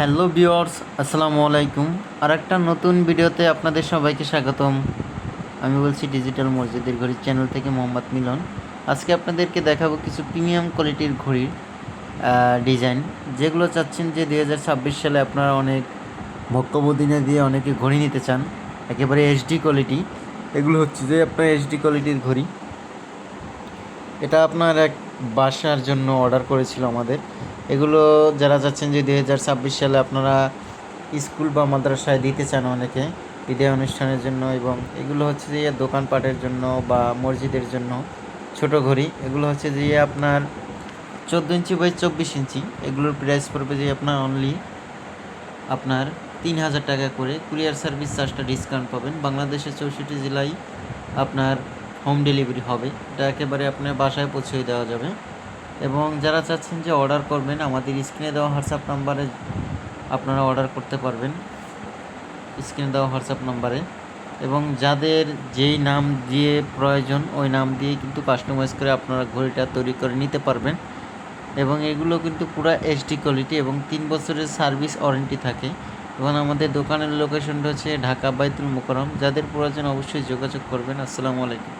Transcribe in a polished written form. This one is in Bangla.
হ্যালো ভিউয়ার্স, আসসালামু আলাইকুম। আর একটা নতুন ভিডিওতে আপনাদের সবাইকে স্বাগতম। আমি বলছি ডিজিটাল মসজিদের ঘড়ি চ্যানেল থেকে মোহাম্মদ মিলন। আজকে আপনাদেরকে দেখাবো কিছু প্রিমিয়াম কোয়ালিটির ঘড়ির ডিজাইন, যেগুলো চাচ্ছেন যে 2026 সালে আপনারা অনেক ভক্তবদিনে দিয়ে অনেকে ঘড়ি নিতে চান, একেবারে এইচডি কোয়ালিটি। এগুলো হচ্ছে যে আপনার এইচডি কোয়ালিটির ঘড়ি। এটা আপনার এক বাসার জন্য অর্ডার করেছিল আমাদের। এগুলো যারা চাচ্ছেন যে 2026 সালে আপনারা স্কুল বা মাদ্রাসায় দিতে চান অনেকে বিদায় অনুষ্ঠানের জন্য, এবং এগুলো হচ্ছে যে দোকানপাটের জন্য বা মসজিদের জন্য ছোট ঘড়ি। এগুলো হচ্ছে যে আপনার 14 ইঞ্চি বাই 24 ইঞ্চি। এগুলোর প্রাইস পড়বে যে আপনার অনলি আপনার 3000 টাকা করে। কুরিয়ার সার্ভিস চার্জটা ডিসকাউন্ট পাবেন। বাংলাদেশের 64 জেলায় আপনার হোম ডেলিভারি হবে। এটা একেবারে আপনার বাসায় পৌঁছে দেওয়া যাবে। এবং যারা চাচ্ছেন যে অর্ডার করবেন, আমাদের স্ক্রিনে দেওয়া হোয়াটসঅ্যাপ নাম্বারে আপনারা অর্ডার করতে পারবেন, স্ক্রিনে দেওয়া হোয়াটসঅ্যাপ নাম্বারে। এবং যাদের যেই নাম দিয়ে প্রয়োজন ওই নাম দিয়ে কিন্তু কাস্টমাইজ করে আপনারা ঘড়িটা তৈরি করে নিতে পারবেন। এবং এগুলো কিন্তু পুরো এইচডি কোয়ালিটি এবং 3 বছরের সার্ভিস ওয়ারেন্টি থাকে। এবং আমাদের দোকানের লোকেশনটা হচ্ছে ঢাকা বাইতুল মোকাররম। যাদের প্রয়োজন অবশ্যই যোগাযোগ করবেন। আসসালামু আলাইকুম।